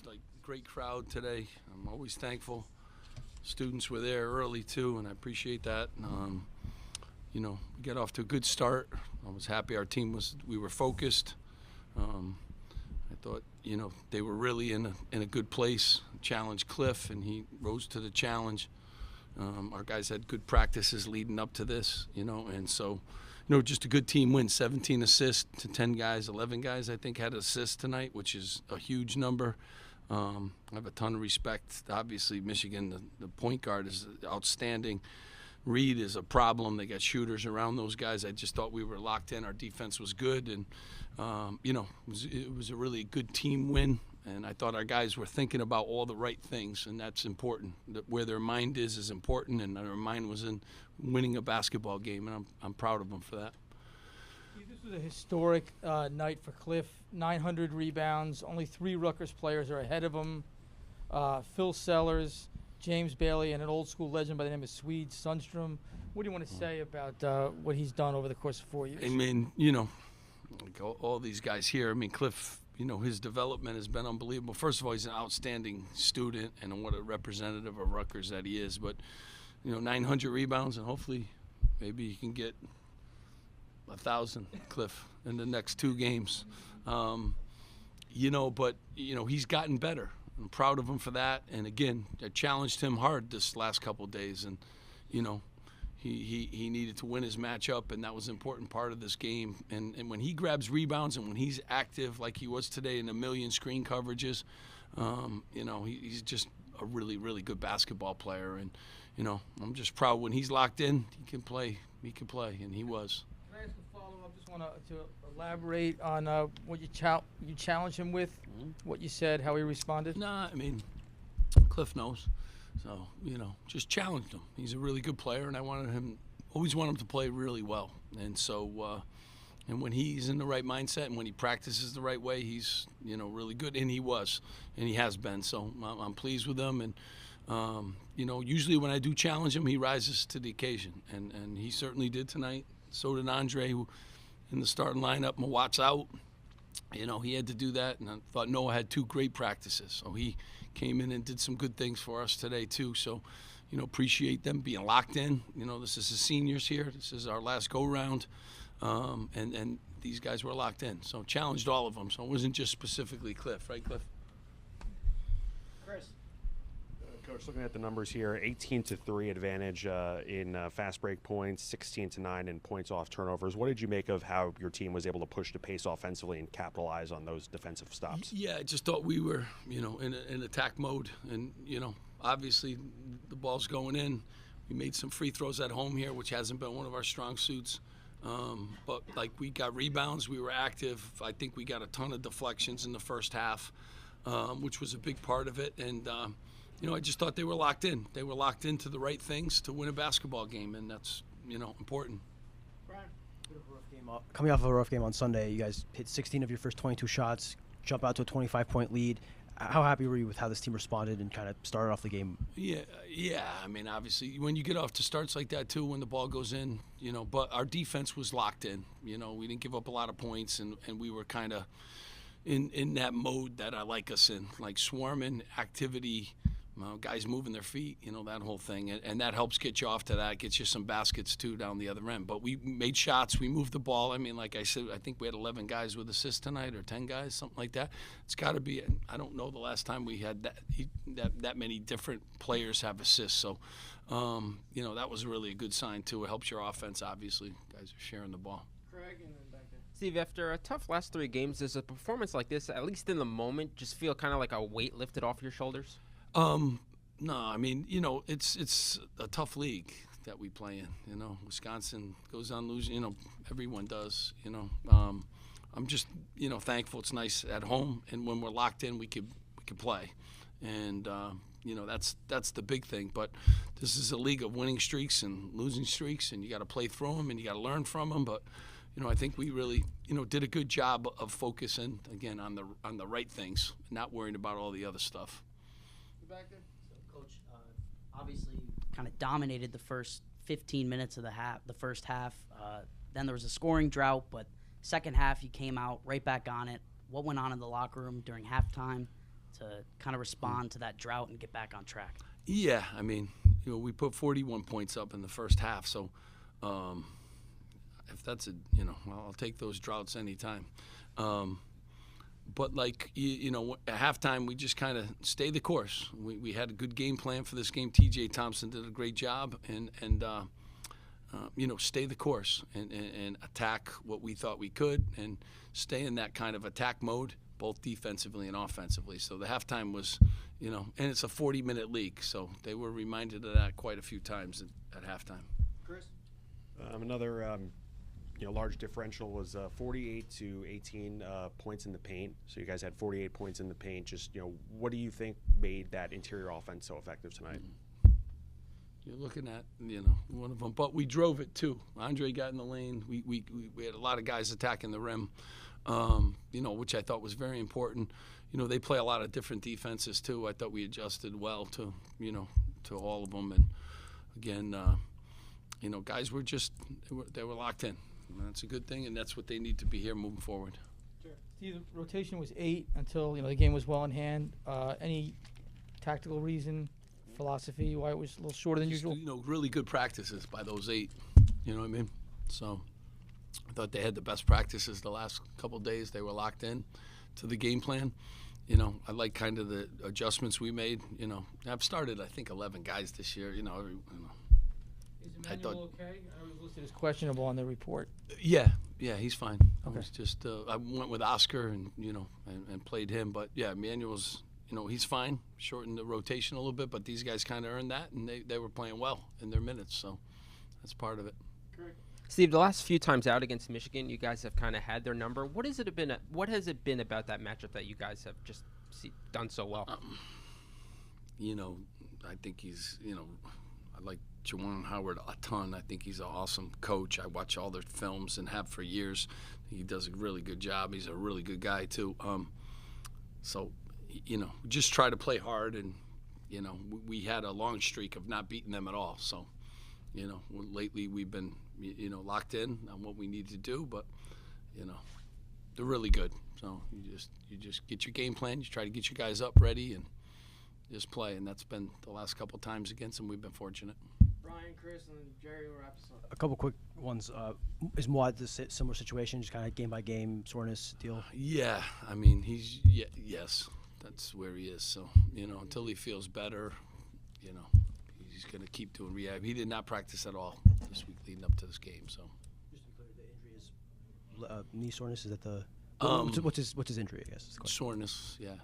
was like great crowd today. I'm always thankful. Students were there early too, and I appreciate that. We got off to a good start. I was happy our team we were focused. I thought, they were really in a good place. Challenged Cliff, and he rose to the challenge. Our guys had good practices leading up to this, and so, just a good team win. 17 assists to 10 guys, 11 guys, I think, had assists tonight, which is a huge number. I have a ton of respect. Obviously, Michigan, the point guard is outstanding. Reed is a problem. They got shooters around those guys. I just thought we were locked in. Our defense was good, and it was a really good team win. And I thought our guys were thinking about all the right things, and that's important. Where their mind is important, and their mind was in winning a basketball game, and I'm proud of them for that. This was a historic night for Cliff. 900 rebounds. Only 3 Rutgers players are ahead of him. Phil Sellers, James Bailey, and an old school legend by the name of Swede Sundstrom. What do you want to say about what he's done over the course of 4 years? I mean, like all these guys here, Cliff, his development has been unbelievable. First of all, he's an outstanding student, and what a representative of Rutgers that he is. But, 900 rebounds, and hopefully maybe he can get 1,000, Cliff, in the next 2 games. He's gotten better. I'm proud of him for that. And again, I challenged him hard this last couple of days, and he needed to win his matchup, and that was an important part of this game. And when he grabs rebounds and when he's active like he was today in a million screen coverages, he's just a really, really good basketball player. And I'm just proud when he's locked in, he can play, and he was. Can I ask a follow-up? Just want to elaborate on what you challenged him with, what you said, how he responded. Cliff knows. So, just challenged him. He's a really good player, and I always want him to play really well. And so, and when he's in the right mindset and when he practices the right way, he's, really good. And he was, and he has been. So I'm pleased with him. And, usually when I do challenge him, he rises to the occasion. And he certainly did tonight. So did Andre, who in the starting lineup. Muad's out. He had to do that. And I thought Noah had 2 great practices. So he came in and did some good things for us today too. So, appreciate them being locked in. This is the seniors here. This is our last go-round. And these guys were locked in. So challenged all of them. So it wasn't just specifically Cliff. Right, Cliff? Chris. Coach, looking at the numbers here, 18-3 advantage in fast break points, 16-9 in points off turnovers. What did you make of how your team was able to push the pace offensively and capitalize on those defensive stops? Yeah, I just thought we were, in attack mode. And, obviously the ball's going in. We made some free throws at home here, which hasn't been one of our strong suits. But, we got rebounds. We were active. I think we got a ton of deflections in the first half, which was a big part of it. And, I just thought they were locked in. They were locked into the right things to win a basketball game, and that's, important. Brian, coming off of a rough game on Sunday, you guys hit 16 of your first 22 shots, jump out to a 25-point lead. How happy were you with how this team responded and kind of started off the game? Yeah. Obviously, when you get off to starts like that, too, when the ball goes in, but our defense was locked in. We didn't give up a lot of points, and we were kind of in that mode that I like us in, like swarming, activity, guys moving their feet, that whole thing. And that helps get you off to that, gets you some baskets, too, down the other end. But we made shots. We moved the ball. Like I said, I think we had 11 guys with assists tonight or 10 guys, something like that. It's got to be – I don't know the last time we had that many different players have assists. So, that was really a good sign, too. It helps your offense, obviously. Guys are sharing the ball. Craig, and then back there. Steve, after a tough last 3 games, does a performance like this, at least in the moment, just feel kind of like a weight lifted off your shoulders? No, it's a tough league that we play in. Wisconsin goes on losing. Everyone does. I'm just thankful. It's nice at home, and when we're locked in, we could play, and that's the big thing. But this is a league of winning streaks and losing streaks, and you got to play through them, and you got to learn from them. But I think we really did a good job of focusing again on the right things, not worrying about all the other stuff. Back there. So, Coach, obviously kind of dominated the first 15 minutes of the first half. Then there was a scoring drought, but second half you came out right back on it. What went on in the locker room during halftime? to kind of respond to that drought and get back on track? Yeah, I mean, we put 41 points up in the first half, so if that's I'll take those droughts anytime. But at halftime, we just kind of stayed the course. We had a good game plan for this game. T.J. Thompson did a great job, and stay the course and attack what we thought we could, and stay in that kind of attack mode, both defensively and offensively. So the halftime was, and it's a 40-minute league, so they were reminded of that quite a few times at halftime. Chris? Another large differential was 48 to 18 points in the paint. So you guys had 48 points in the paint. Just, what do you think made that interior offense so effective tonight? You're looking at, one of them. But we drove it, too. Andre got in the lane. We had a lot of guys attacking the rim, which I thought was very important. They play a lot of different defenses, too. I thought we adjusted well to all of them. And, again, guys were they were locked in. And that's a good thing, and that's what they need to be here moving forward. Sure. Steve, the rotation was 8 until the game was well in hand. Any tactical reason, philosophy, why it was a little shorter than usual? Really good practices by those 8. You know what I mean? So I thought they had the best practices the last couple of days. They were locked in to the game plan. I like kind of the adjustments we made. I've started, I think, 11 guys this year. Is Emmanuel okay? I was listed as questionable on the report. Yeah, he's fine. Okay. I was just I went with Oscar and and played him, but yeah, Emmanuel's he's fine. Shortened the rotation a little bit, but these guys kind of earned that, and they were playing well in their minutes, so that's part of it. Correct. Steve, the last few times out against Michigan, you guys have kind of had their number. What has it been about that matchup that you guys have just done so well? I think he's I like Juwan Howard a ton. I think he's an awesome coach. I watch all their films and have for years. He does a really good job. He's a really good guy too. Just try to play hard, and we had a long streak of not beating them at all. So, lately we've been locked in on what we need to do, but they're really good. So you just get your game plan. You try to get your guys up ready and just play, and that's been the last couple of times against them. We've been fortunate. Brian, Chris, and Jerry will wrap us up. A couple quick ones. Is Muad the similar situation, just kind of game by game soreness deal? Yeah, I mean yes, that's where he is. So until he feels better, he's going to keep doing rehab. He did not practice at all this week leading up to this game. So just to be clear, the injury is knee soreness. Is that the what's his injury? I guess is the question. Soreness, yeah.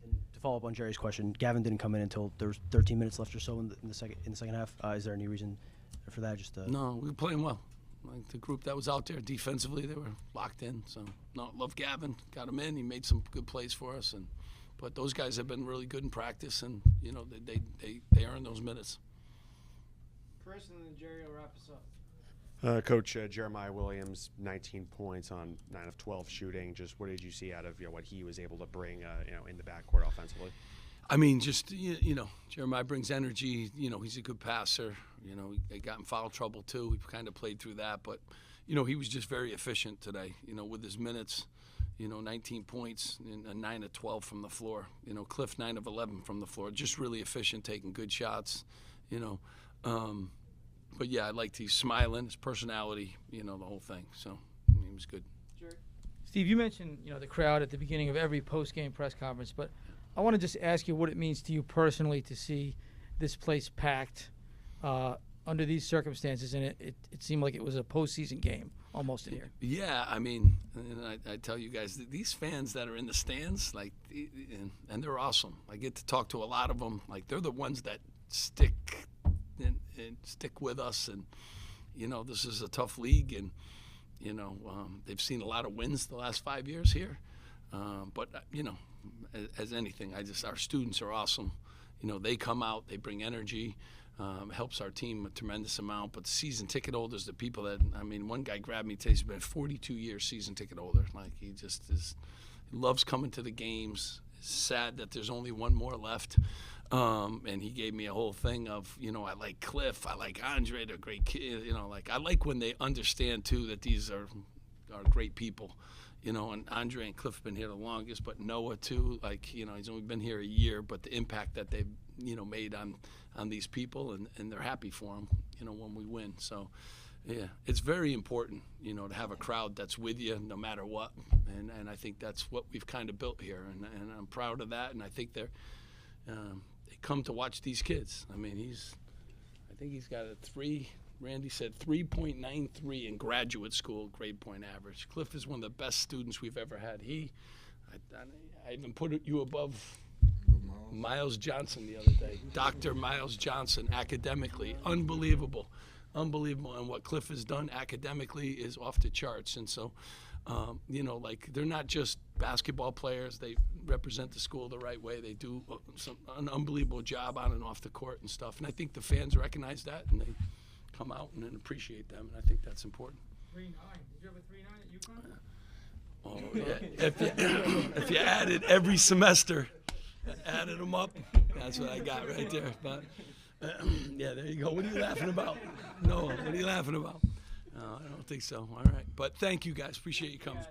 And to follow up on Jerry's question, Gavin didn't come in until there was 13 minutes left or so in the second half. Is there any reason for that? No, we were playing well. Like the group that was out there defensively, they were locked in. So love Gavin, got him in. He made some good plays for us, but those guys have been really good in practice, and they earn those minutes. Chris, and then Jerry will wrap us up. Coach Jeremiah Williams, 19 points on 9 of 12 shooting. Just what did you see out of what he was able to bring in the backcourt offensively? I mean, just Jeremiah brings energy. He's a good passer. He got in foul trouble too. He kind of played through that, but he was just very efficient today. With his minutes. 19 points and 9 of 12 from the floor. Cliff 9 of 11 from the floor. Just really efficient, taking good shots. But yeah, I liked he's smiling, his personality, the whole thing. So he was good. Sure. Steve, you mentioned the crowd at the beginning of every post-game press conference, but I want to just ask you what it means to you personally to see this place packed under these circumstances, and it seemed like it was a postseason game almost in here. Yeah, I mean, and I tell you guys, these fans that are in the stands, and they're awesome. I get to talk to a lot of them. They're the ones that stick with us, and this is a tough league, and they've seen a lot of wins the last 5 years here. But as anything, our students are awesome. They come out, they bring energy. Helps our team a tremendous amount. But the season ticket holders, the people that, one guy grabbed me today, he's been a 42 years season ticket holder. He just he loves coming to the games. It's sad that there's only one more left. And he gave me a whole thing of, I like Cliff, I like Andre, they're great kids. I like when they understand too that these are great people. you know, and Andre and Cliff have been here the longest, but Noah too. Like, you know, he's only been here a year, but the impact that they've, you know, made on these people, and they're happy for them, you know, when we win. So, yeah, it's very important, you know, to have a crowd that's with you no matter what, and I think that's what we've kind of built here, and I'm proud of that, and I think they come to watch these kids. I mean, I think he's got a Randy said 3.93 in graduate school grade point average. Cliff is one of the best students we've ever had. I even put you above Miles Johnson the other day. Dr. Miles Johnson, academically, unbelievable. And what Cliff has done academically is off the charts. And so, you know, like, they're not just basketball players. They represent the school the right way. They do an unbelievable job on and off the court and stuff. And I think the fans recognize that, and they come out and appreciate them, and I think that's important. 3.9. Did you have a 3.9 at UConn? Oh, yeah. If you added every semester, added them up, that's what I got right there. But yeah, there you go. What are you laughing about? No, what are you laughing about? No, I don't think so. All right, but thank you guys. Appreciate you coming.